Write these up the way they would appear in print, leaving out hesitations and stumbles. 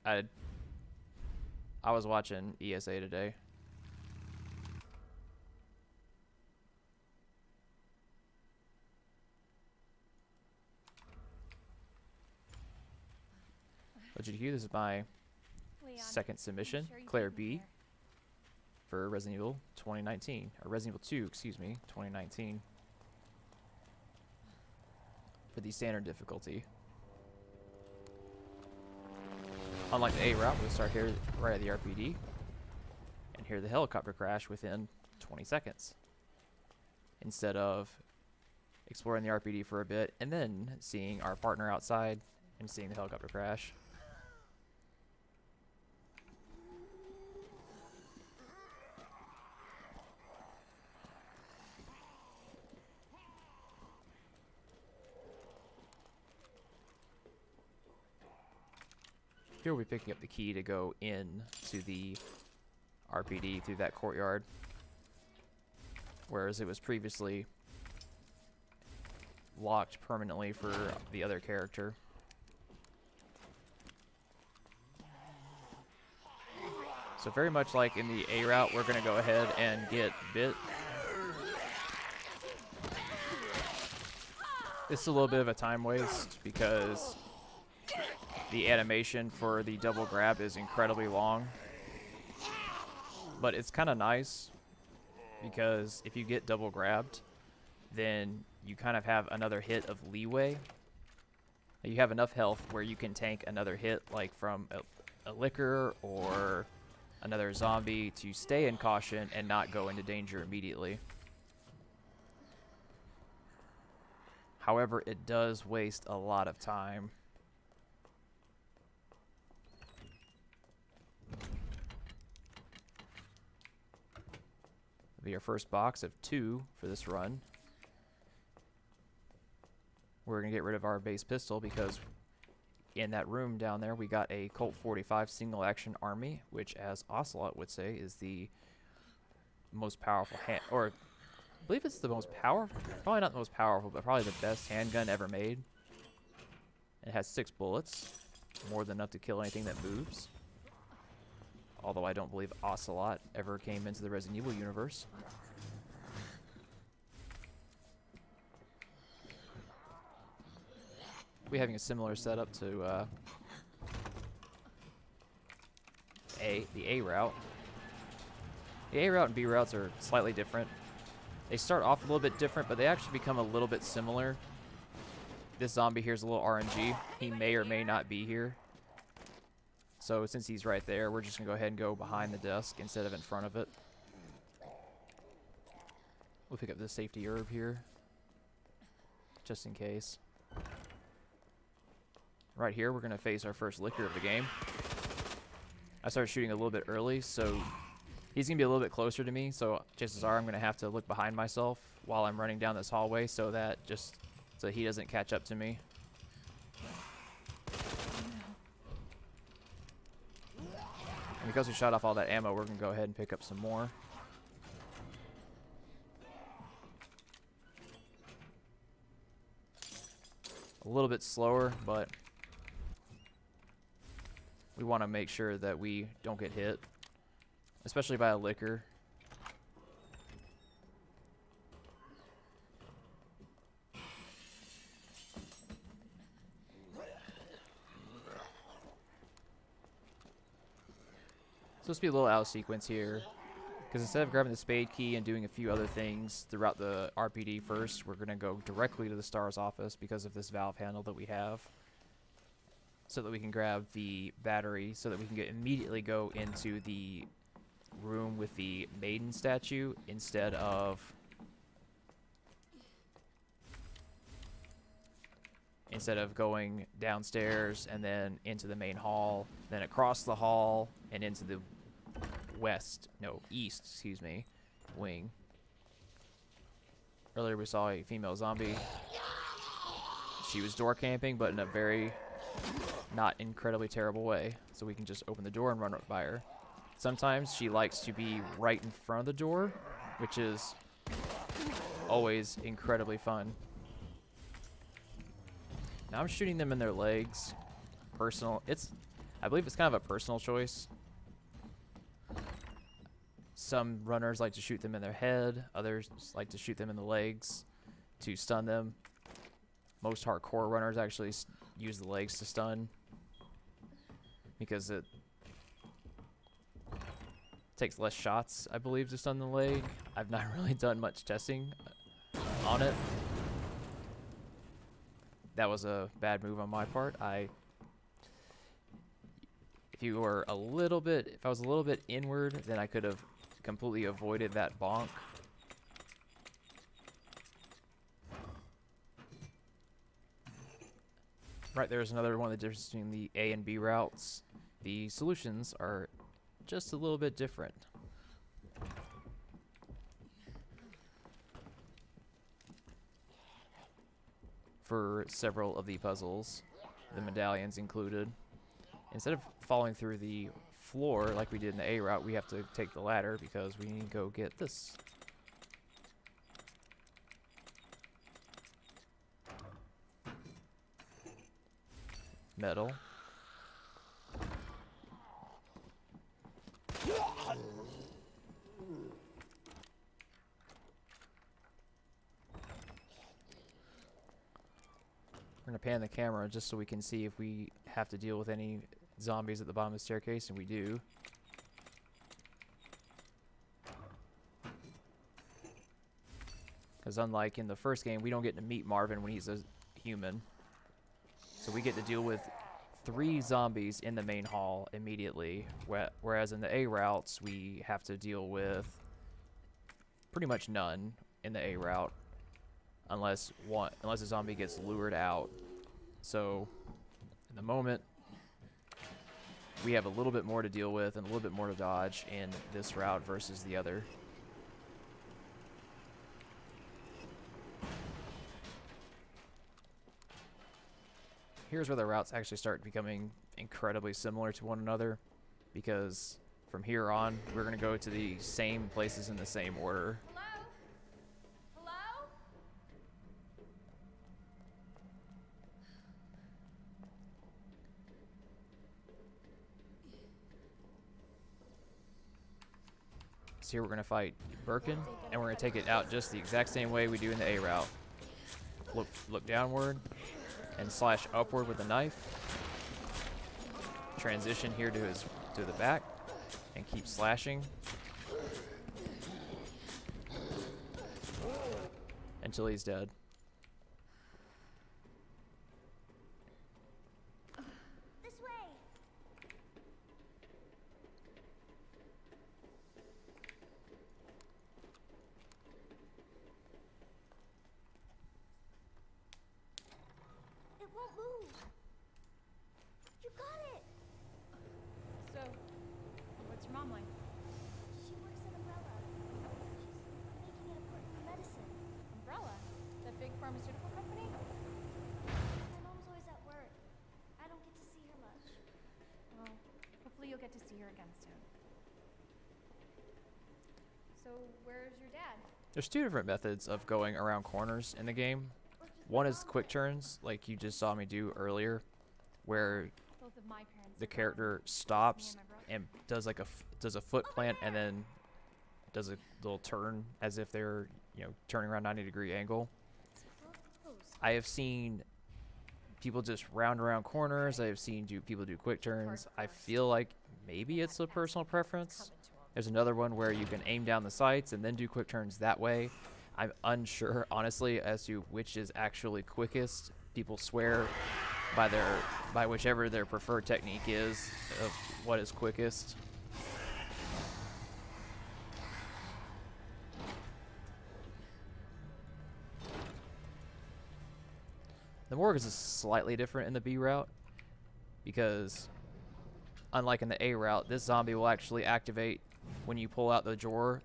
I was watching ESA today. Legend Q, this is my Leon, second submission, sure you Claire didn't B, hear? for Resident Evil 2019, or Resident Evil 2, excuse me, 2019, for the standard difficulty. Unlike the A route, we'll start here right at the RPD, and hear the helicopter crash within 20 seconds, instead of exploring the RPD for a bit, and then seeing our partner outside, and seeing the helicopter crash. Here we'll be picking up the key to go in to the RPD through that courtyard, whereas it was previously locked permanently for the other character. So very much like in the A route, we're going to go ahead and get bit. This is a little bit of a time waste because the animation for the double grab is incredibly long. But it's kind of nice because if you get double grabbed, then you kind of have another hit of leeway. You have enough health where you can tank another hit, like from a liquor or another zombie, to stay in caution and not go into danger immediately. However, it does waste a lot of time. It'll be our first box of 2 for this run. We're going to get rid of our base pistol because in that room down there we got a Colt 45 single action army, which, as Ocelot would say, is the most powerful or I believe it's the most powerful, probably not the most powerful, but probably the best handgun ever made. It has 6 bullets, more than enough to kill anything that moves. Although I don't believe Ocelot ever came into the Resident Evil universe. We're having a similar setup to the A route. The A route and B routes are slightly different. They start off a little bit different, but they actually become a little bit similar. This zombie here is a little RNG. He may or may not be here. So since he's right there, we're just going to go ahead and go behind the desk instead of in front of it. We'll pick up the safety herb here, just in case. Right here, we're going to face our first liquor of the game. I started shooting a little bit early, so he's going to be a little bit closer to me, so chances are I'm going to have to look behind myself while I'm running down this hallway so that so he doesn't catch up to me. And because we shot off all that ammo, we're going to go ahead and pick up some more. A little bit slower, but we want to make sure that we don't get hit, especially by a liquor. So let's be a little out of sequence here, because instead of grabbing the spade key and doing a few other things throughout the RPD first, we're going to go directly to the STARS office because of this valve handle that we have, so that we can grab the battery, so that we can immediately go into the room with the maiden statue instead of going downstairs and then into the main hall, then across the hall and into the east, excuse me, wing. Earlier we saw a female zombie. She was door camping, but in a very not incredibly terrible way, so we can just open the door and run right by her. Sometimes she likes to be right in front of the door, which is always incredibly fun. Now I'm shooting them in their legs. I I believe it's kind of a personal choice. Some runners like to shoot them in their head, others like to shoot them in the legs to stun them. Most hardcore runners actually use the legs to stun because it takes less shots, I believe, to stun the leg. I've not really done much testing on it. That was a bad move on my part. If I was a little bit inward, then I could have completely avoided that bonk. Right, there's another one of the differences between the A and B routes. The solutions are just a little bit different. For several of the puzzles, the medallions included. Instead of falling through the floor like we did in the A route, we have to take the ladder because we need to go get this. Metal. We're going to pan the camera just so we can see if we have to deal with any zombies at the bottom of the staircase, and we do. Because unlike in the first game, we don't get to meet Marvin when he's a human. So we get to deal with 3 zombies in the main hall immediately, whereas in the A routes, we have to deal with pretty much none in the A route. Unless a zombie gets lured out. So, in the moment, we have a little bit more to deal with and a little bit more to dodge in this route versus the other. Here's where the routes actually start becoming incredibly similar to one another, because from here on, we're going to go to the same places in the same order. So here we're going to fight Birkin, and we're going to take it out just the exact same way we do in the A route. Look downward, and slash upward with a knife. Transition here to the back, and keep slashing until he's dead. Pharmaceutical company? My mom's always at work. I don't get to see her much. Well, hopefully you'll get to see her again soon. So, where's your dad? There's 2 different methods of going around corners in the game. One is quick turns, like you just saw me do earlier, where the character stops and does like a foot plant and then does a little turn as if they're, turning around 90-degree angle. I have seen people just round around corners. I have seen people do quick turns. I feel like maybe it's a personal preference. There's another one where you can aim down the sights and then do quick turns that way. I'm unsure, honestly, as to which is actually quickest. People swear by whichever their preferred technique is of what is quickest. The morgue is slightly different in the B route because, unlike in the A route, this zombie will actually activate when you pull out the drawer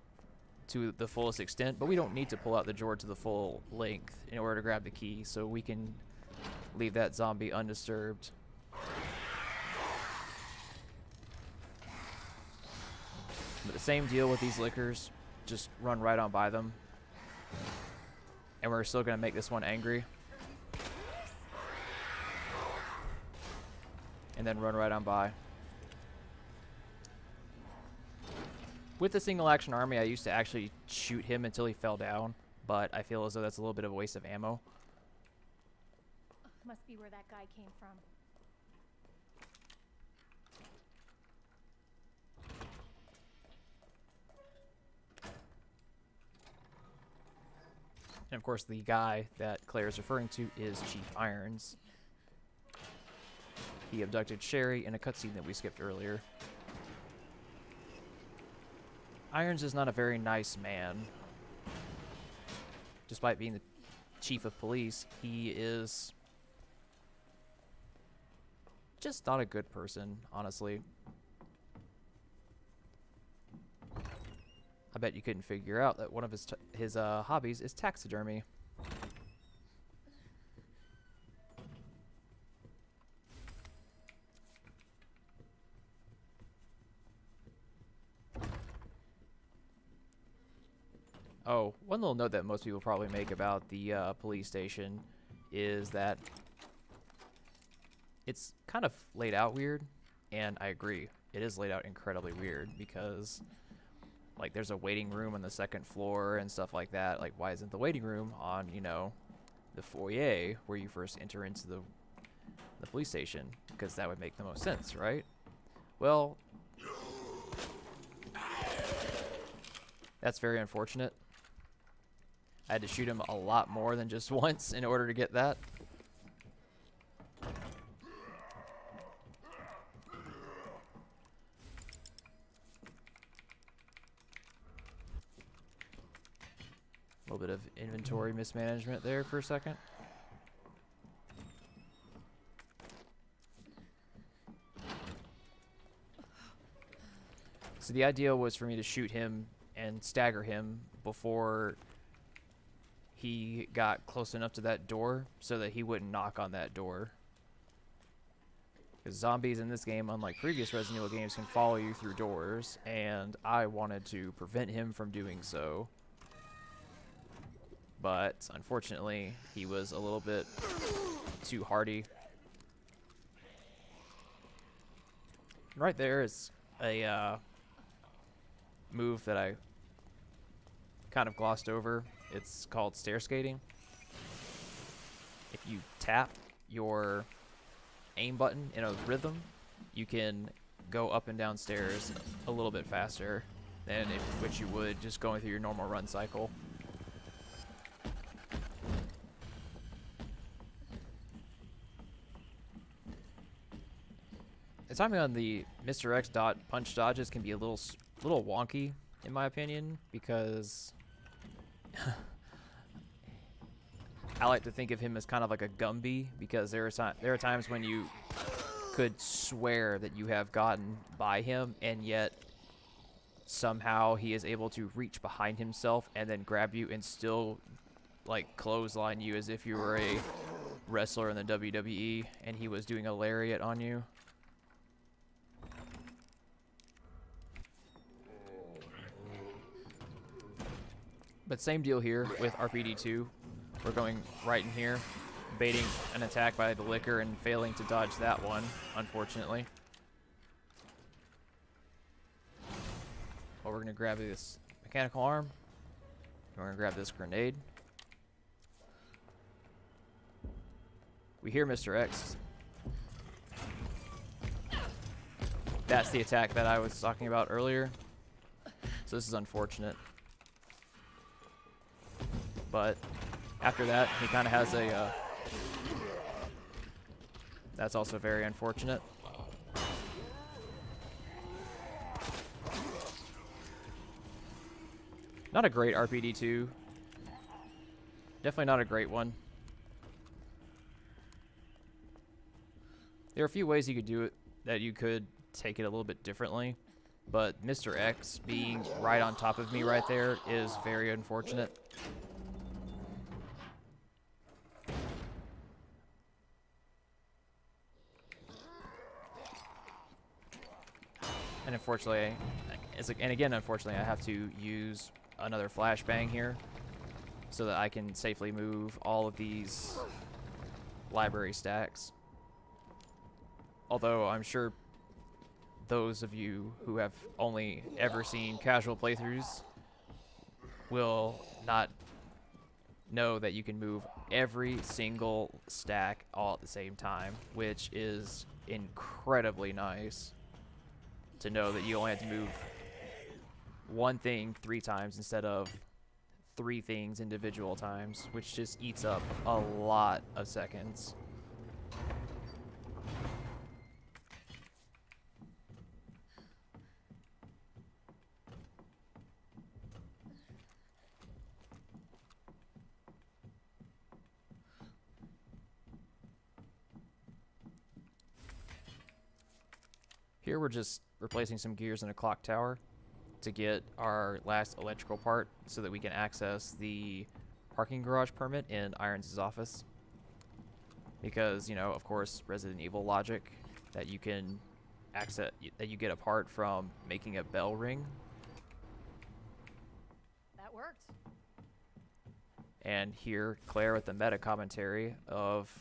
to the fullest extent, but we don't need to pull out the drawer to the full length in order to grab the key, so we can leave that zombie undisturbed. But the same deal with these liquors, just run right on by them. And we're still going to make this one angry. And then run right on by. With the single action army, I used to actually shoot him until he fell down, but I feel as though that's a little bit of a waste of ammo. Must be where that guy came from. And of course, the guy that Claire is referring to is Chief Irons. He abducted Sherry in a cutscene that we skipped earlier. Irons is not a very nice man. Despite being the chief of police, he is just not a good person, honestly. I bet you couldn't figure out that one of his hobbies is taxidermy. Oh, one little note that most people probably make about the police station is that it's kind of laid out weird, and I agree. It is laid out incredibly weird because, like, there's a waiting room on the second floor and stuff like that. Like, why isn't the waiting room on, you know, the foyer where you first enter into the police station? Because that would make the most sense, right? Well, that's very unfortunate. I had to shoot him a lot more than just once in order to get that. A little bit of inventory mismanagement there for a second. So the idea was for me to shoot him and stagger him before he got close enough to that door so that he wouldn't knock on that door. Because zombies in this game, unlike previous Resident Evil games, can follow you through doors, and I wanted to prevent him from doing so. But unfortunately, he was a little bit too hardy. Right there is a move that I kind of glossed over. It's called stair skating. If you tap your aim button in a rhythm, you can go up and down stairs a little bit faster than which you would just going through your normal run cycle. The timing on the Mr. X punch dodges can be a little wonky, in my opinion, because I like to think of him as kind of like a Gumby, because there are times when you could swear that you have gotten by him, and yet somehow he is able to reach behind himself and then grab you and still like clothesline you as if you were a wrestler in the WWE and he was doing a lariat on you. But same deal here with RPD2. We're going right in here, baiting an attack by the liquor and failing to dodge that one, unfortunately. Well, we're going to grab this mechanical arm. And we're going to grab this grenade. We hear Mr. X. That's the attack that I was talking about earlier. So this is unfortunate. But after that, he kind of has a... that's also very unfortunate. Not a great RPD2. Definitely not a great one. There are a few ways you could do it, that you could take it a little bit differently. But Mr. X being right on top of me right there is very unfortunate. And unfortunately, unfortunately, I have to use another flashbang here so that I can safely move all of these library stacks. Although I'm sure those of you who have only ever seen casual playthroughs will not know that you can move every single stack all at the same time, which is incredibly nice to know that you only have to move one thing 3 times instead of 3 things individual times, which just eats up a lot of seconds. Here we're just replacing some gears in a clock tower to get our last electrical part so that we can access the parking garage permit in Irons' office. Because, you know, of course, Resident Evil logic that you can access, that you get a part from making a bell ring. That worked. And here, Claire with the meta commentary of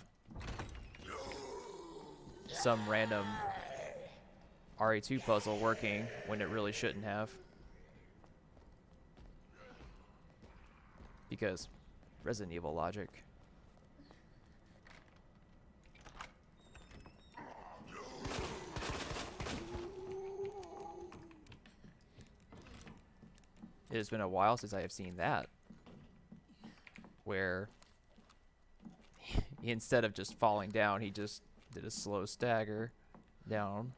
some random RE2 puzzle working when it really shouldn't have. Because Resident Evil logic. It has been a while since I have seen that, where instead of just falling down, he just did a slow stagger down.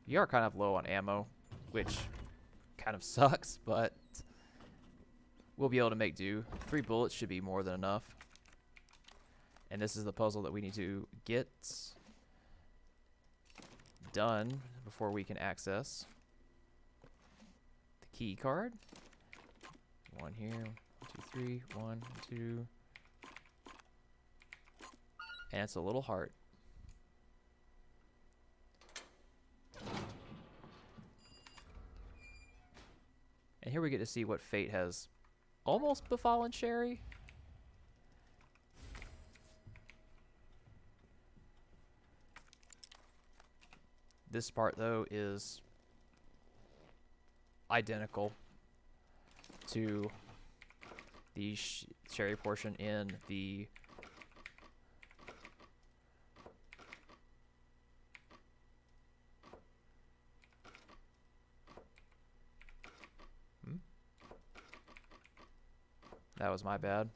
You are kind of low on ammo, which kind of sucks, but we'll be able to make do. 3 bullets should be more than enough. And this is the puzzle that we need to get done before we can access the key card. 1 here, 1, 2, 3, 1, 2. And it's a little heart. And here we get to see what fate has almost befallen Sherry. This part, though, is identical to the Sherry portion in the That was my bad.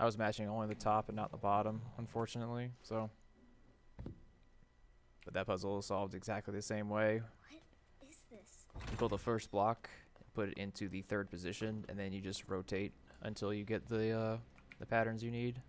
I was matching only the top and not the bottom, unfortunately, so. But that puzzle is solved exactly the same way. What is this? You pull the first block, put it into the 3rd position, and then you just rotate until you get the patterns you need.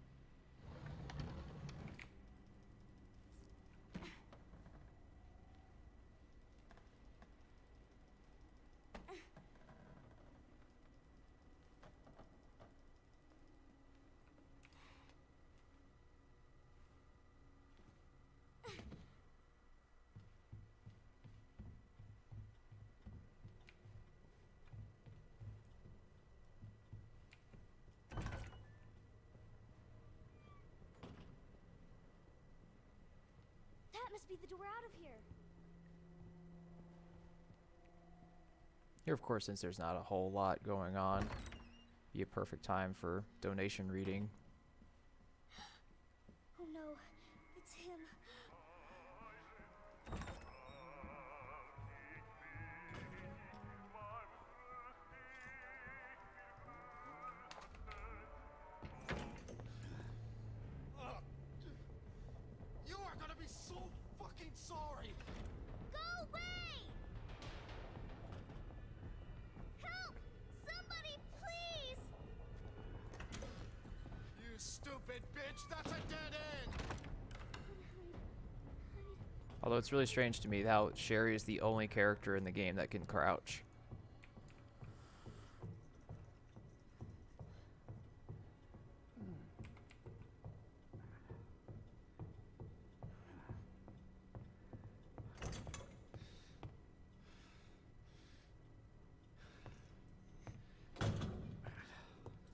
That must be the door out of here. Here, of course, since there's not a whole lot going on, be a perfect time for donation reading. Oh no, it's him. You are gonna be so fucking sorry! Go away! Help! Somebody, please! You stupid bitch, that's a dead end! Although it's really strange to me how Sherry is the only character in the game that can crouch.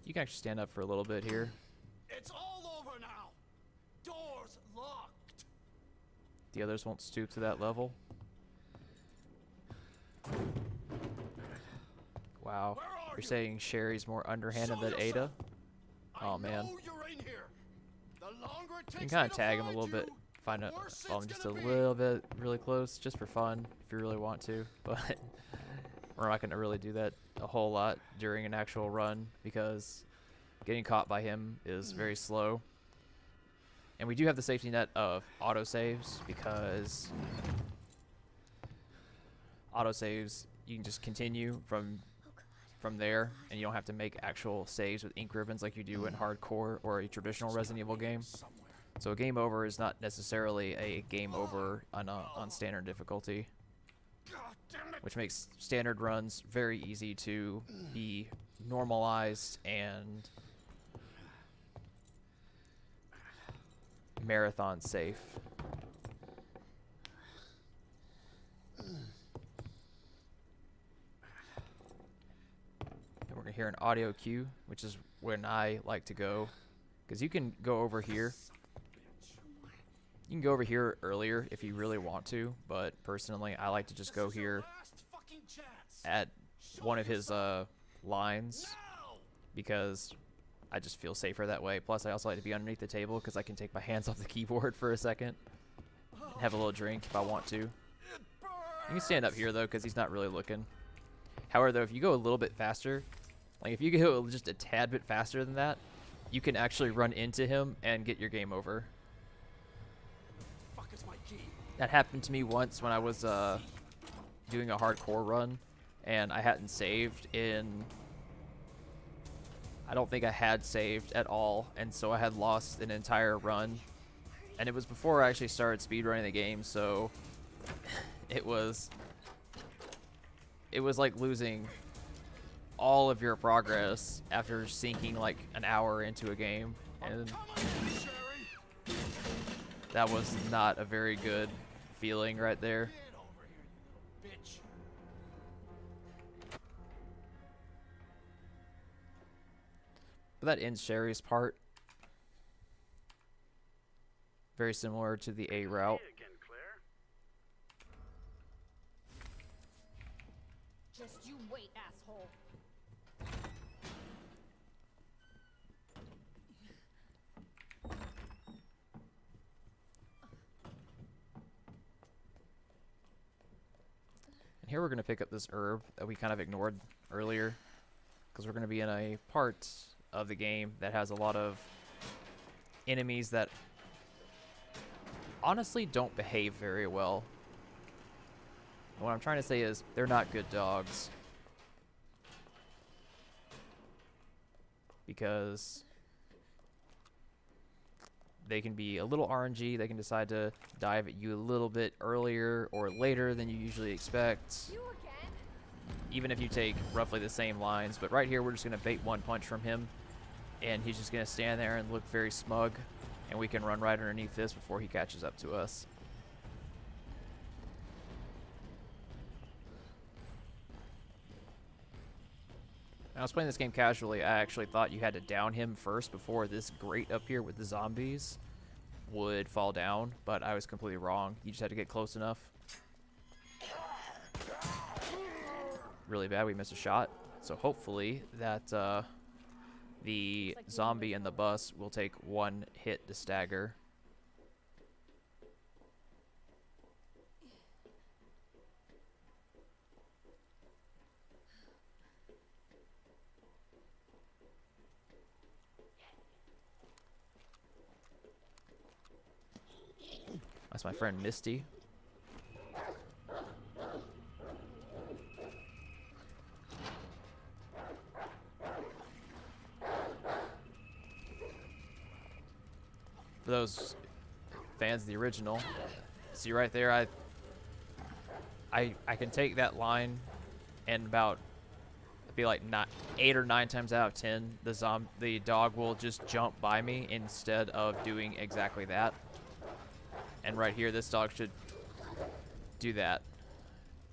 You can actually stand up for a little bit here. It's all over now. Doors locked. The others won't stoop to that level. Wow. Where are You're you? saying Sherry's more underhanded Show than Ada? yourself. Oh, man. I know you're in here. The longer it You takes can kind me of to tag him a find little bit. you, Find out worse follow him it's just a gonna be. little bit really close, just for fun, if you really want to. But we're not going to really do that a whole lot during an actual run because getting caught by him is very slow. And we do have the safety net of autosaves because autosaves you can just continue from there, and you don't have to make actual saves with ink ribbons like you do in hardcore or a traditional Resident Evil game. Somewhere. So a game over is not necessarily a game over on standard difficulty, God damn it. which makes standard runs very easy to be normalized and marathon safe. And we're gonna hear an audio cue, which is when I like to go, because you can go over here. You can go over here earlier if you really want to, but personally, I like to just go This is your here last fucking chance. at Show one of his yourself. lines Now. because I just feel safer that way. Plus, I also like to be underneath the table because I can take my hands off the keyboard for a second and have a little drink if I want to. It burns. You can stand up here though because he's not really looking. However, though, if you go a little bit faster, like if you go just a tad bit faster than that, you can actually run into him and get your game over. Fuck is my key? That happened to me once when I was doing a hardcore run, and I hadn't saved in... I don't think I had saved at all, and so I had lost an entire run. And it was before I actually started speedrunning the game, so it was like losing all of your progress after sinking like an hour into a game, and Come on, Sherry. that was not a very good feeling right there. Get over here, you little bitch. But that ends Sherry's part. Very similar to the A route. Just you wait, asshole. And here we're going to pick up this herb that we kind of ignored earlier, because we're going to be in a part of the game that has a lot of enemies that honestly don't behave very well. What I'm trying to say is they're not good dogs. Because they can be a little RNG. They can decide to dive at you a little bit earlier or later than you usually expect, You again? even if you take roughly the same lines. But right here, we're just going to bait one punch from him, and he's just going to stand there and look very smug, and we can run right underneath this before he catches up to us. When I was playing this game casually, I actually thought you had to down him first before this grate up here with the zombies would fall down, but I was completely wrong. You just had to get close enough. Really bad, we missed a shot. So hopefully that the zombie and the bus will take one hit to stagger. That's my friend Misty. For those fans of the original, see right there, I can take that line and about be like 8 or 9 times out of 10 the dog will just jump by me instead of doing exactly that. And right here, this dog should do that.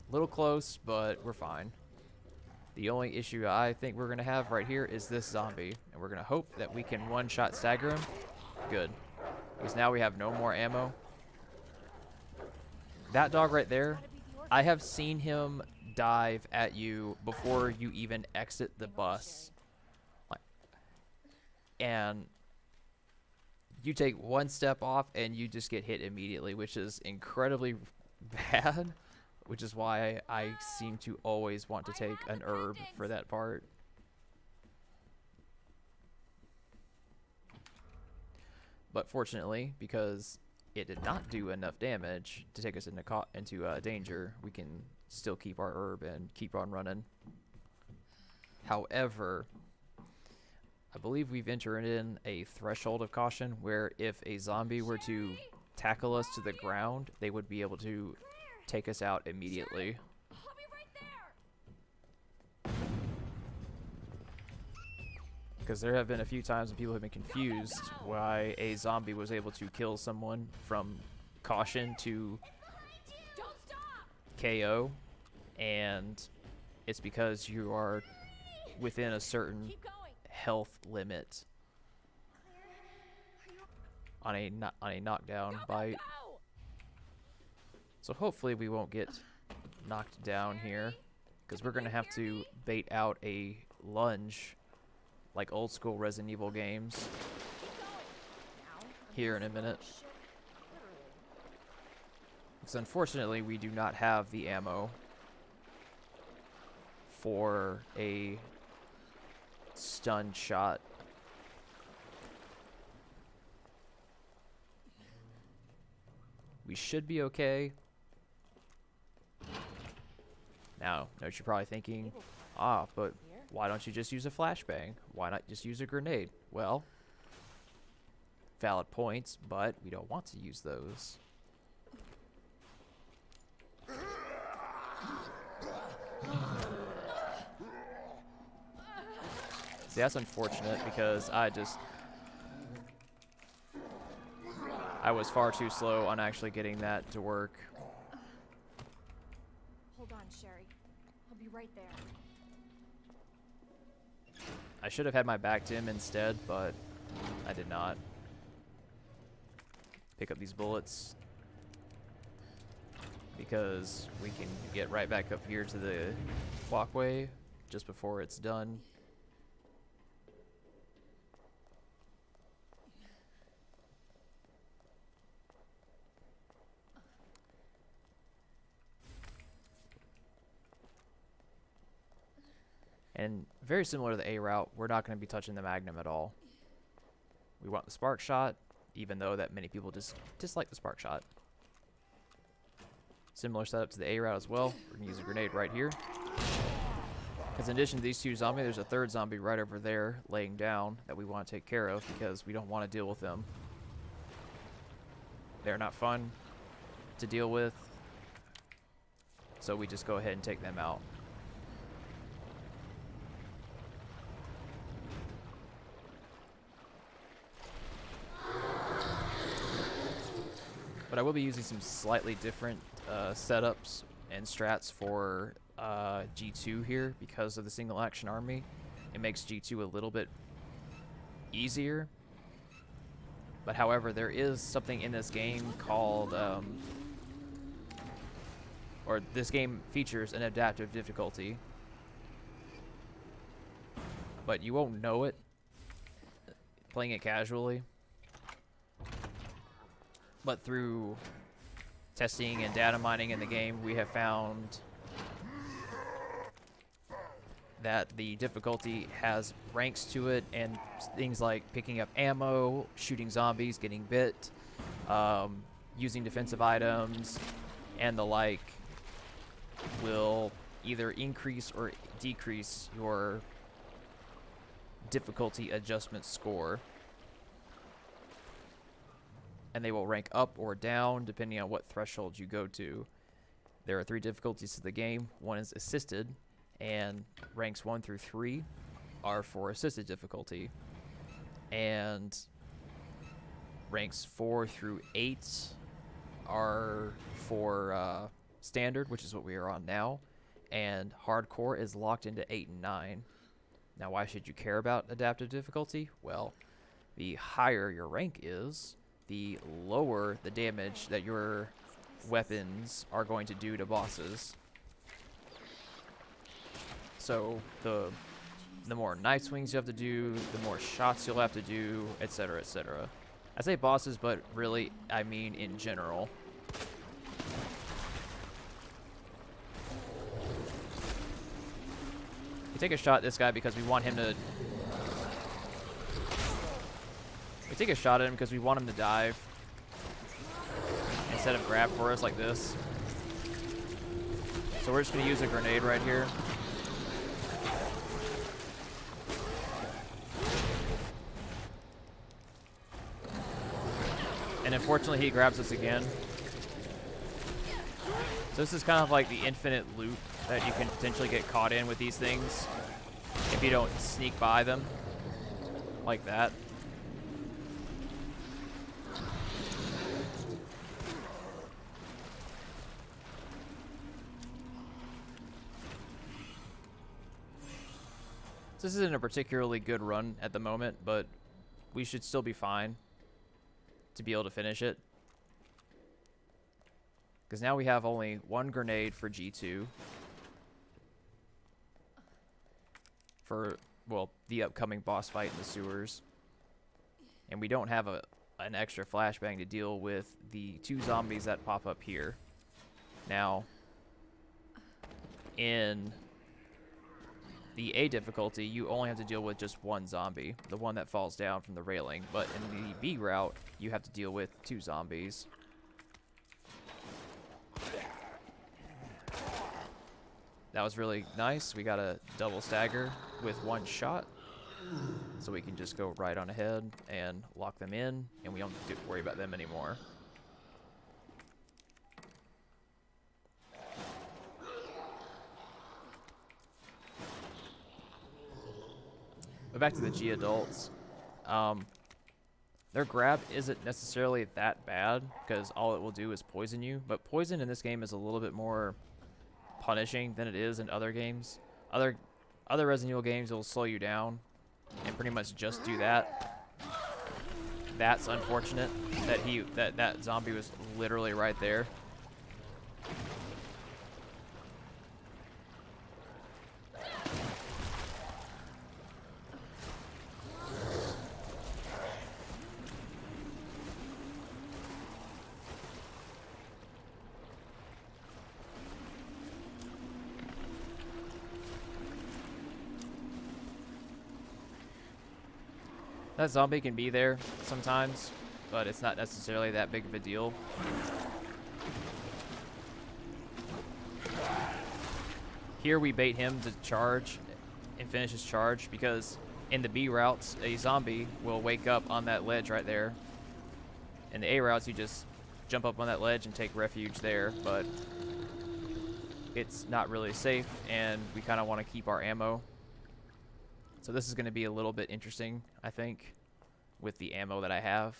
A little close, but we're fine. The only issue I think we're going to have right here is this zombie. And we're going to hope that we can one-shot stagger him. Good. Because now we have no more ammo. That dog right there, I have seen him dive at you before you even exit the bus. And you take one step off and you just get hit immediately, which is incredibly bad. Which is why I seem to always want to take an herb for that part. But fortunately, because it did not do enough damage to take us into danger, we can still keep our herb and keep on running. However, I believe we've entered in a threshold of caution where if a zombie were to tackle us to the ground, they would be able to take us out immediately. I'll be right there. Because there have been a few times when people have been confused why a zombie was able to kill someone from caution to Don't stop. KO, and it's because you are within a certain Keep going. health limit on a knockdown bite. Go. So hopefully we won't get knocked down here, because we're going to have to bait out a lunge like old school Resident Evil games here in a minute. Because unfortunately we do not have the ammo for a stun shot. We should be okay. Now, know what you're probably thinking, but why don't you just use a flashbang? Why not just use a grenade? Well, valid points, but we don't want to use those. See, that's unfortunate because I was far too slow on actually getting that to work. Hold on, Sherry. I'll be right there. I should have had my back to him instead, but I did not. Pick up these bullets because we can get right back up here to the walkway just before it's done. And very similar to the A route, we're not going to be touching the Magnum at all. We want the Spark Shot, even though that many people dislike the Spark Shot. Similar setup to the A route as well. We're going to use a grenade right here. Because in addition to these two zombies, there's a third zombie right over there laying down that we want to take care of because we don't want to deal with them. They're not fun to deal with, so we just go ahead and take them out. But I will be using some slightly different setups and strats for G2 here because of the single action army. It makes G2 a little bit easier. But however, there is something in this game called, or this game features an adaptive difficulty. But you won't know it playing it casually. But through testing and data mining in the game, we have found that the difficulty has ranks to it, and things like picking up ammo, shooting zombies, getting bit, using defensive items, and the like will either increase or decrease your difficulty adjustment score. And they will rank up or down depending on what threshold you go to. There are 3 difficulties to the game. One is assisted, and ranks 1 through 3 are for assisted difficulty. And ranks 4 through 8 are for standard, which is what we are on now. and hardcore is locked into 8 and 9. Now, why should you care about adaptive difficulty? Well, the higher your rank is, the lower the damage that your weapons are going to do to bosses. So the more knife swings you have to do, the more shots you'll have to do, etc., etc. I say bosses, but really I mean in general. We take a shot at this guy because we want him to... We take a shot at him because we want him to dive instead of grab for us like this. So we're just going to use a grenade right here. And unfortunately he grabs us again. So this is kind of like the infinite loop that you can potentially get caught in with these things if you don't sneak by them like that. So this isn't a particularly good run at the moment, but we should still be fine to be able to finish it. Because now we have only one grenade for G2. For, well, the upcoming boss fight in the sewers. And we don't have an extra flashbang to deal with the 2 zombies that pop up here. Now, in the A difficulty, you only have to deal with just 1 zombie, the one that falls down from the railing. But in the B route, you have to deal with 2 zombies. That was really nice. We got a double stagger with 1 shot. So we can just go right on ahead and lock them in, and we don't have to worry about them anymore. But back to the G adults. Their grab isn't necessarily that bad, because all it will do is poison you. But poison in this game is a little bit more punishing than it is in other games. Other Resident Evil games will slow you down and pretty much just do that. That's unfortunate that that zombie was literally right there. That zombie can be there sometimes, but it's not necessarily that big of a deal. Here we bait him to charge and finish his charge, because in the B routes, a zombie will wake up on that ledge right there. In the A routes, you just jump up on that ledge and take refuge there, but it's not really safe, and we kind of want to keep our ammo. So this is going to be a little bit interesting, I think, with the ammo that I have.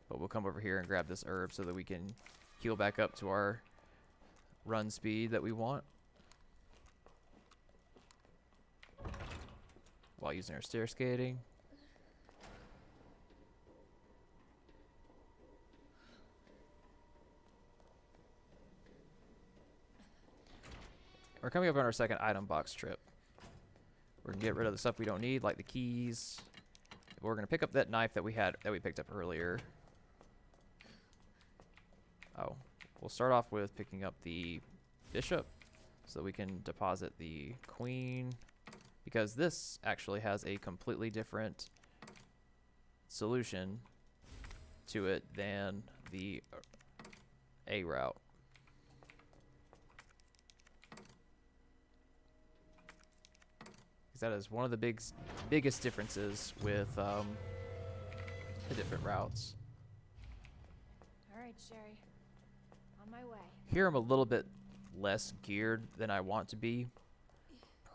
But we'll come over here and grab this herb so that we can heal back up to our run speed that we want, while using our stair skating. We're coming up on our second item box trip. We're gonna get rid of the stuff we don't need, like the keys. We're gonna pick up that knife that we picked up earlier. Oh, we'll start off with picking up the bishop so that we can deposit the queen, because this actually has a completely different solution to it than the A route. That is one of the biggest differences with the different routes. All right, Sherry. On my way. Here I'm a little bit less geared than I want to be.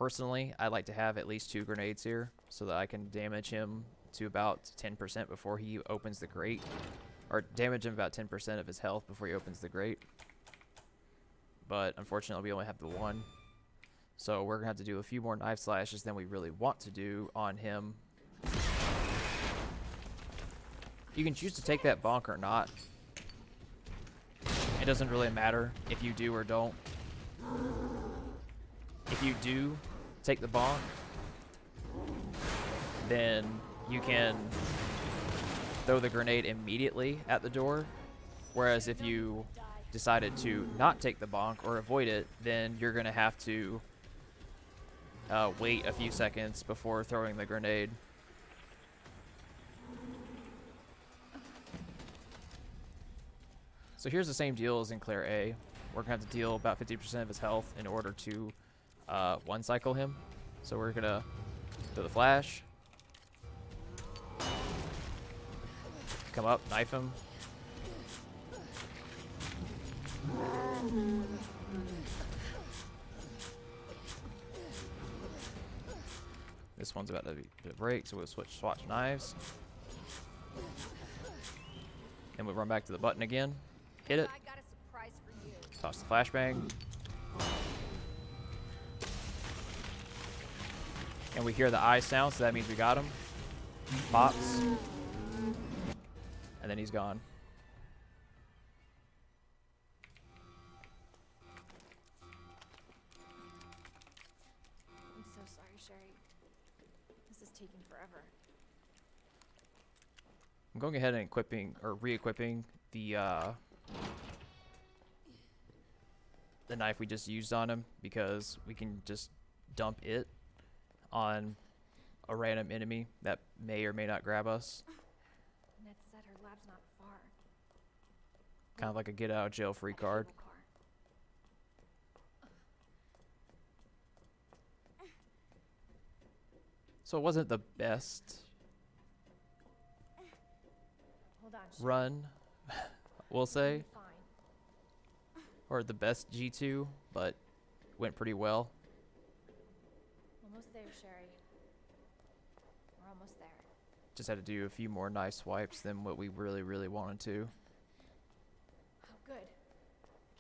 Personally, I like to have at least 2 grenades here so that I can damage him to about 10% before he opens the grate. Or damage him about 10% of his health before he opens the grate. but unfortunately we only have the one. So we're gonna have to do a few more knife slashes than we really want to do on him. You can choose to take that bonk or not. It doesn't really matter if you do or don't. If you do take the bonk, then you can throw the grenade immediately at the door. Whereas if you decided to not take the bonk or avoid it, then you're going to have to wait a few seconds before throwing the grenade. So here's the same deal as in Claire A. We're going to have to deal about 50% of his health in order to one cycle him. So we're going to do the flash. Come up, knife him. This one's about to break, so we'll swatch knives. And we'll run back to the button again. Hit it. I got a surprise for you. Toss the flashbang. And we hear the eye sound, so that means we got him. Pops. And then he's gone. I'm so sorry, Sherry. This is taking forever. I'm going ahead and equipping or re-equipping the knife we just used on him, because we can just dump it on a random enemy that may or may not grab us. Ned said her lab's not far. Kind of like a get out of jail free card. Cable car. So it wasn't the best Hold on, Sherry. run, we'll say, Fine. or the best G2, but went pretty well. Almost there, Sherry. We're almost there. Just had to do a few more knife swipes than what we really wanted to. Oh, good.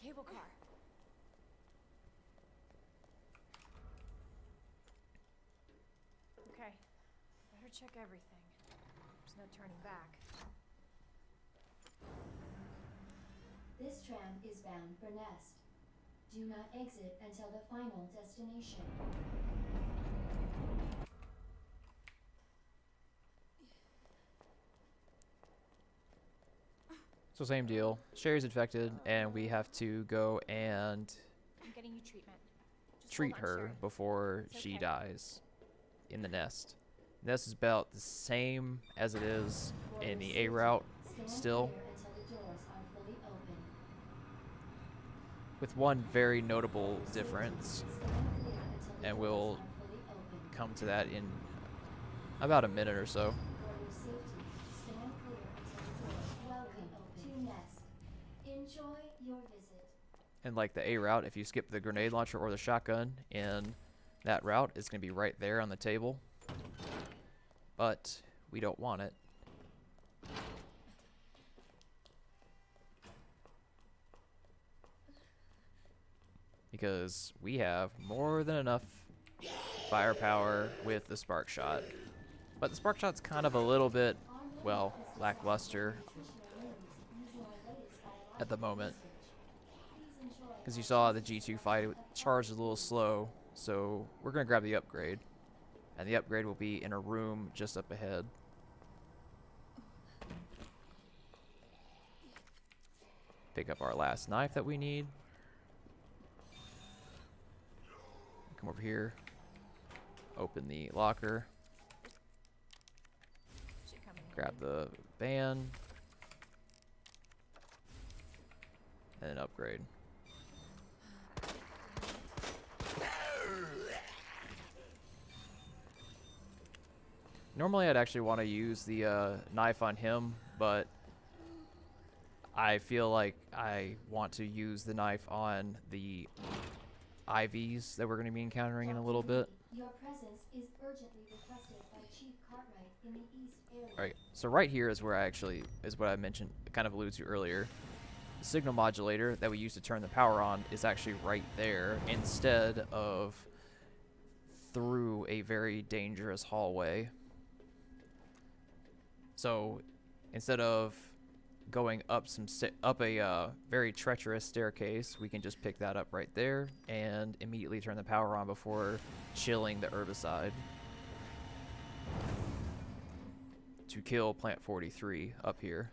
Cable car. Okay. Better check everything. There's no turning back. This tram is bound for Nest. Do not exit until the final destination. So same deal. Sherry's infected, and we have to go and I'm getting you treatment. Just treat hold on, her Sherry. before It's she okay. dies in the nest. Nest is about the same as it is in the A route, Stand still, clear until the doors are fully open. with one very notable difference, Stand clear until the and doors we'll are fully open. come to that in about a minute or so. For your safety, stand clear until the doors are fully open. To Nest. Enjoy your visit. And like the A route, if you skip the grenade launcher or the shotgun in that route, it's going to be right there on the table. But we don't want it. Because we have more than enough firepower with the spark shot. But the spark shot's kind of a little bit, well, lackluster at the moment. Because you saw the G2 fight, it charged a little slow, so we're going to grab the upgrade. And the upgrade will be in a room just up ahead. Pick up our last knife that we need. Come over here. Open the locker. Should come in Grab the band. And then upgrade. Normally I'd actually want to use the knife on him, but I feel like I want to use the knife on the IVs that we're going to be encountering in a little bit. Your presence is urgently requested by Chief Cartwright in the East area. Alright, so right here is where I actually, is what I mentioned, kind of alluded to earlier. signal modulator that we use to turn the power on is actually right there instead of through a very dangerous hallway. So instead of going up a very treacherous staircase, we can just pick that up right there and immediately turn the power on before chilling the herbicide to kill Plant 43 up here.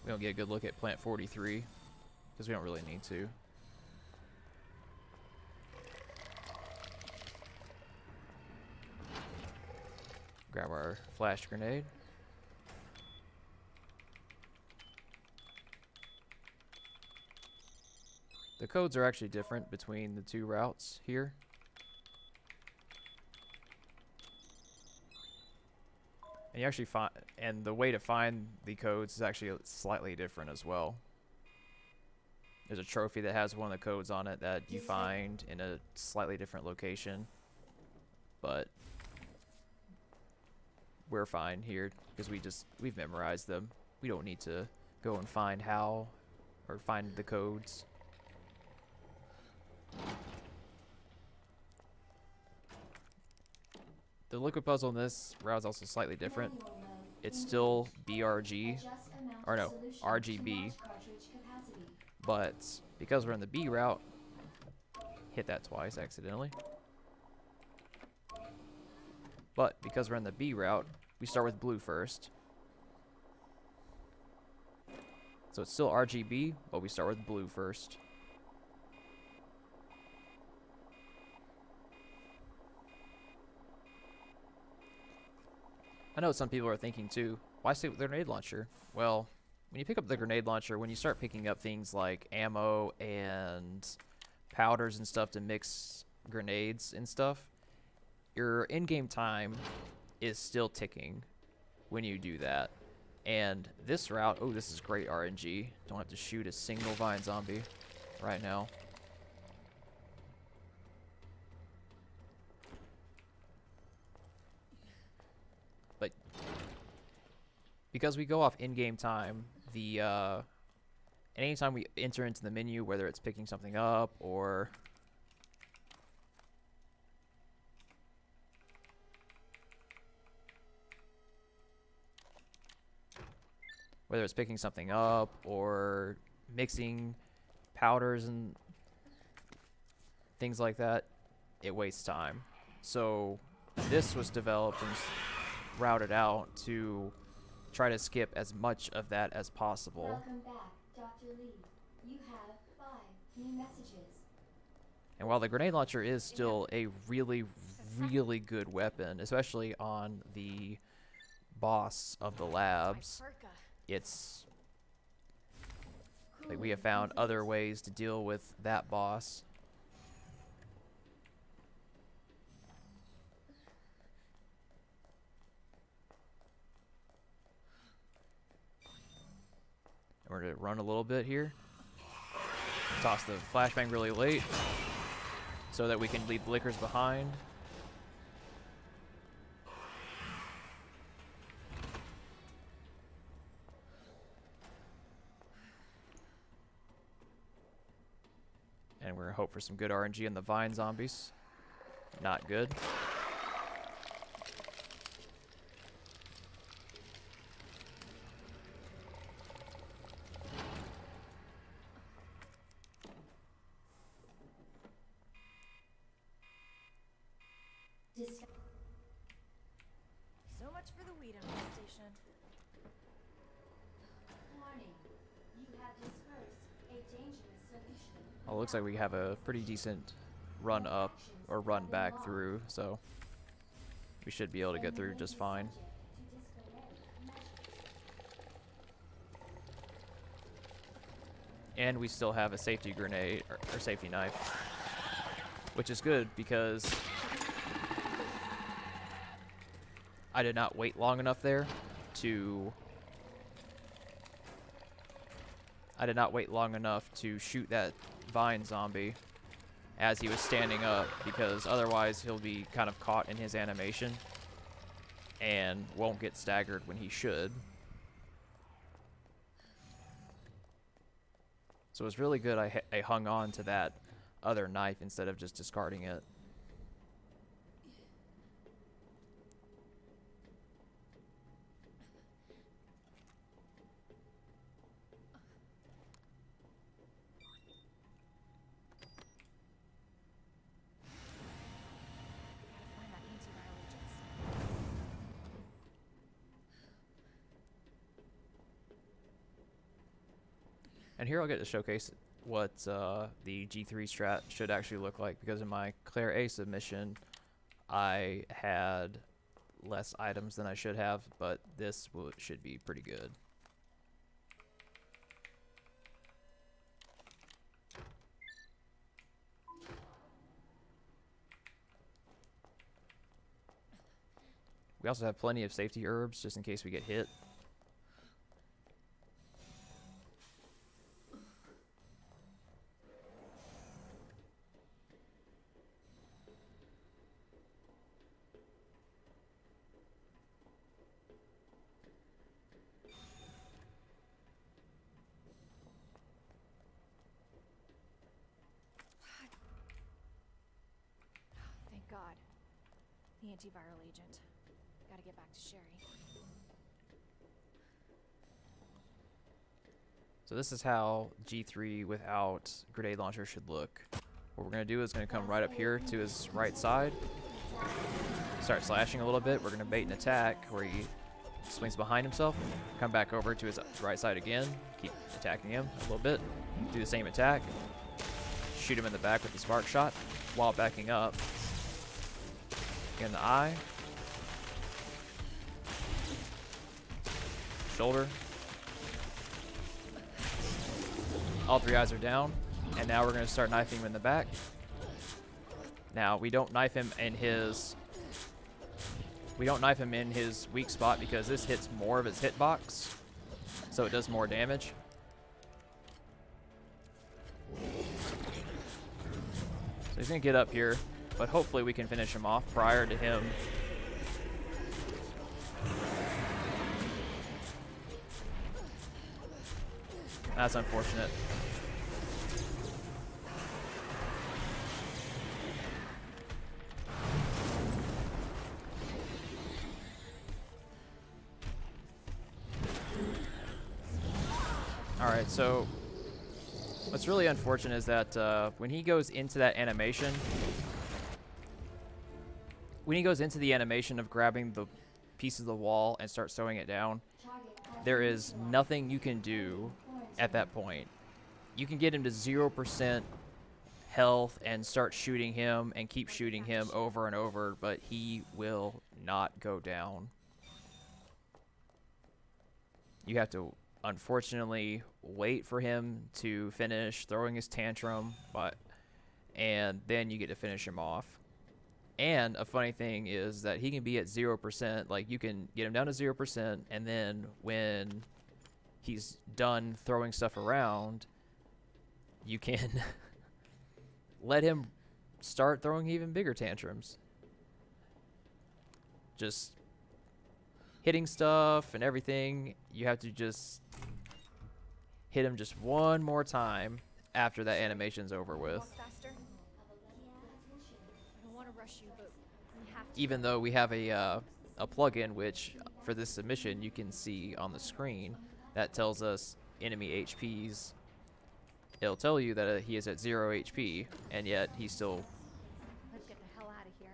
We don't get a good look at Plant 43 because we don't really need to. Grab our flash grenade. The codes are actually different between the two routes here. And you actually find, and the way to find the codes is actually slightly different as well. There's a trophy that has one of the codes on it that you find in a slightly different location. But we're fine here because we've memorized them. We don't need to go and find how or find the codes. The liquid puzzle in this route is also slightly different. It's still BRG, or no, RGB, but because we're in the B route, hit that twice accidentally. But because we're in the B route, we start with blue first. So it's still RGB, but we start with blue first. I know some people are thinking too, why stay with the grenade launcher? Well, when you pick up the grenade launcher, when you start picking up things like ammo and powders and stuff to mix grenades and stuff, your in-game time is still ticking when you do that. And this route, oh, this is great RNG. Don't have to shoot a single vine zombie right now. But because we go off in-game time, the anytime we enter into the menu, whether it's picking something up or mixing powders and things like that, it wastes time. So this was developed and routed out to try to skip as much of that as possible. Welcome back, Dr. Lee. You have 5 new messages. And while the grenade launcher is still a really, really good weapon, especially on the boss of the labs, it's like we have found other ways to deal with that boss. And we're going to run a little bit here. Toss the flashbang really late so that we can leave blickers behind. And we're going to hope for some good RNG in the vine zombies. Not good. So much for the weed infestation. Warning. You have dispersed a dangerous solution. Well, it looks like we have a pretty decent run up or run back through, so we should be able to get through just fine. And we still have a safety grenade or safety knife, which is good because I did not wait long enough there to I did not wait long enough to shoot that vine zombie as he was standing up, because otherwise he'll be kind of caught in his animation and won't get staggered when he should. So it was really good I hung on to that other knife instead of just discarding it. Find that antiviral agent. And here I'll get to showcase what the G3 strat should actually look like, because in my Claire A submission I had less items than I should have, but this should be pretty good. We also have plenty of safety herbs just in case we get hit. Thank God. The antiviral agent. Gotta get back to Sherry. So this is how G3 without grenade launcher should look. What we're going to do is going to come right up here to his right side. Start slashing a little bit. We're going to bait an attack where he swings behind himself. Come back over to his right side again. Keep attacking him a little bit. Do the same attack. Shoot him in the back with the spark shot while backing up. In the eye. Shoulder. All three eyes are down, and now we're going to start knifing him in the back. Now we don't knife him in his weak spot, because this hits more of his hitbox, so it does more damage. So he's going to get up here, but hopefully we can finish him off prior to him. That's unfortunate. Alright, so what's really unfortunate is that when he goes into that animation, of grabbing the piece of the wall and start sewing it down, there is nothing you can do at that point. You can get him to 0% health and start shooting him and keep shooting him over and over, but he will not go down. You have to, unfortunately, wait for him to finish throwing his tantrum, and then you get to finish him off. And a funny thing is that he can be at 0%, like you can get him down to 0%, and then when he's done throwing stuff around, you can let him start throwing even bigger tantrums. Just hitting stuff and everything. You have to just hit him just one more time after that animation's over with. Walk faster? I don't want to rush you, but we have to. Even though we have a plugin which, for this submission, you can see on the screen that tells us enemy HPs. It'll tell you that he is at 0 HP, and yet he's still Let's get the hell out of here.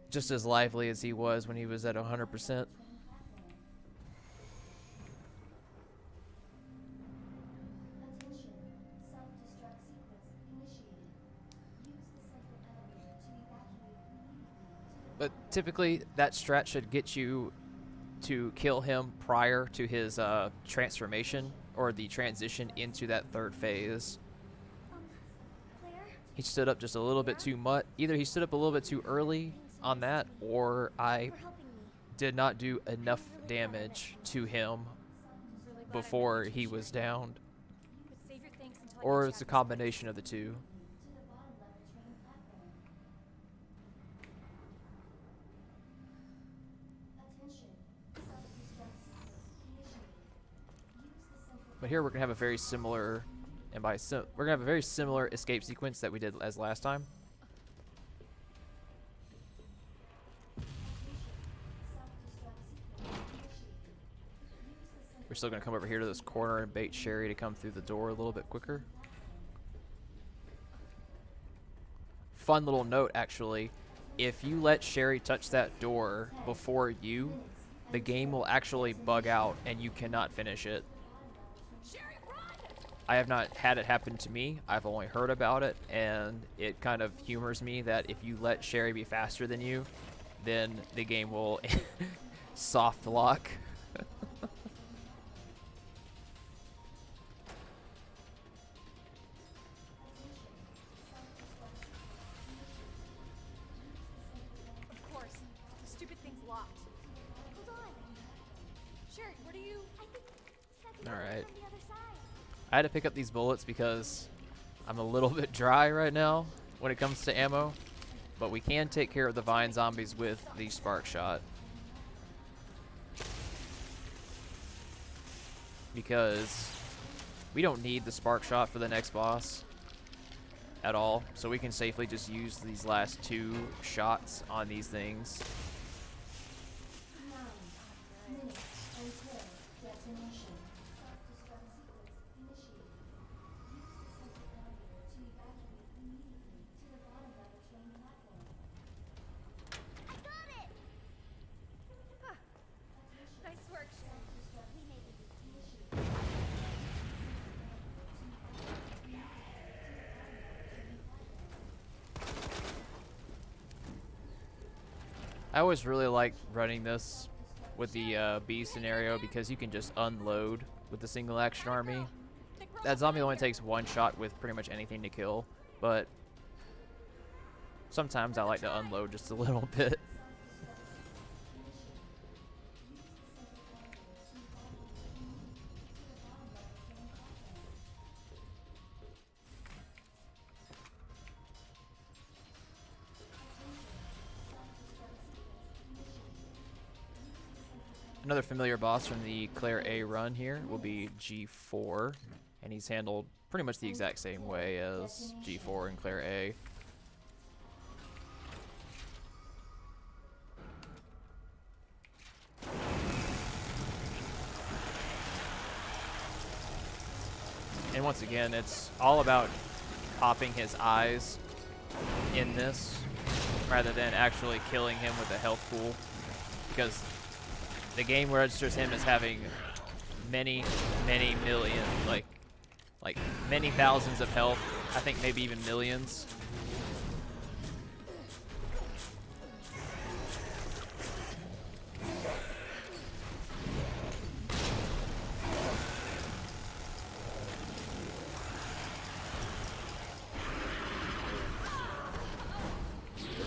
just as lively as he was when he was at 100%. Attention, self-destruct sequence initiated. Use the central elevator to evacuate immediately. But typically, that strat should get you to kill him prior to his transformation, or the transition into that third phase. Claire? He stood up just a little bit too much. Either he stood up a little bit too early on that, or I For helping me. did not do enough damage to him He's really before he was downed, But save your thanks until I or get it's a chapters. combination of the two. To the bottom level train platform. Attention. Self-destruct sequence initiated. Use the central But here we're gonna have a very similar, and by we're gonna have a very similar escape sequence that we did as last time. We're still gonna come over here to this corner and bait Sherry to come through the door a little bit quicker. Fun little note, actually. If you let Sherry touch that door before you, the game will actually bug out and you cannot finish it. I have not had it happen to me. I've only heard about it, and it kind of humors me that if you let Sherry be faster than you, then the game will soft lock. Of course. The stupid thing's locked. Hold on. Sherry, where do you... I think that's Alright. on the other side. I had to pick up these bullets because I'm a little bit dry right now when it comes to ammo, but we can take care of the vine zombies with the spark shot. Because we don't need the spark shot for the next boss at all, so we can safely just use these last 2 shots on these things. 9 minutes until detonation. Self-destruct sequence initiated. Use the central elevator to evacuate immediately to the bottom level train platform. I got it! Huh. Nice work, Sherry. We made it. I always really like running this with the B scenario because you can just unload with the single action army. That zombie only takes 1 shot with pretty much anything to kill, but sometimes I like to unload just a little bit. Another familiar boss from the Claire A run here will be G4, and he's handled pretty much the exact same way as G4 and Claire A. And once again, it's all about popping his eyes in this rather than actually killing him with a health pool, because the game registers him as having many million, like many thousands of health. I think maybe even millions.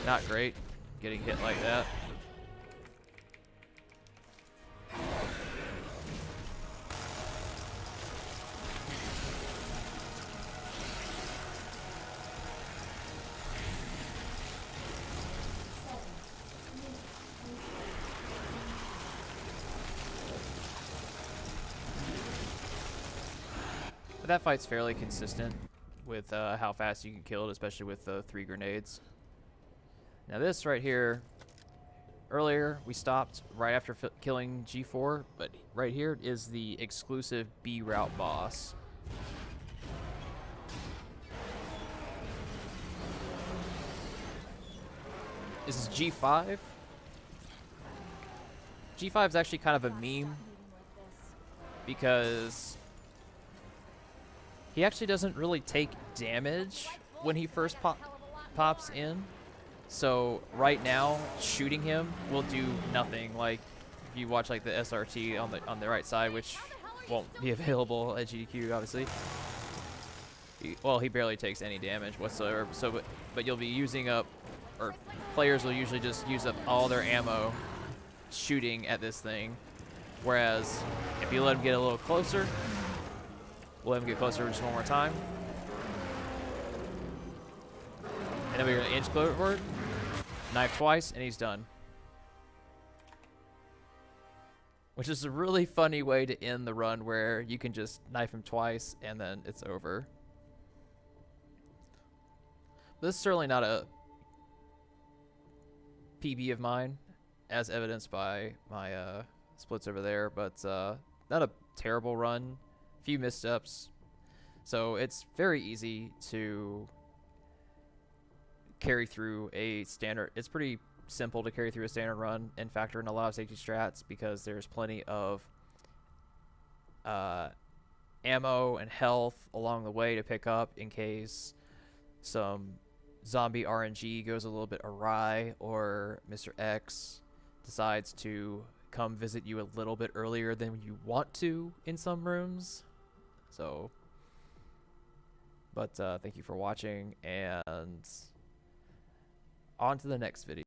Not great getting hit like that. But that fight's fairly consistent with how fast you can kill it, especially with 3 grenades. Now this right here, earlier we stopped right after killing G4, but right here is the exclusive B route boss. This is G5. G5 is actually kind of a meme because he actually doesn't really take damage when he first pops in. So right now, shooting him will do nothing. Like if you watch like the SRT on the right side, which won't be available at GDQ, obviously. Well, he barely takes any damage whatsoever. So, but you'll be using up, or players will usually just use up all their ammo shooting at this thing. Whereas if you let him get a little closer, we'll let him get closer just one more time. And then we're going to inch forward, knife twice, and he's done. Which is a really funny way to end the run where you can just knife him twice and then it's over. This is certainly not a PB of mine, as evidenced by my splits over there, but not a terrible run. Few missteps. So it's very easy to carry through a standard. It's pretty simple to carry through a standard run and factor in a lot of safety strats because there's plenty of ammo and health along the way to pick up in case some zombie RNG goes a little bit awry or Mr. X decides to come visit you a little bit earlier than you want to in some rooms. So, but thank you for watching, and on to the next video.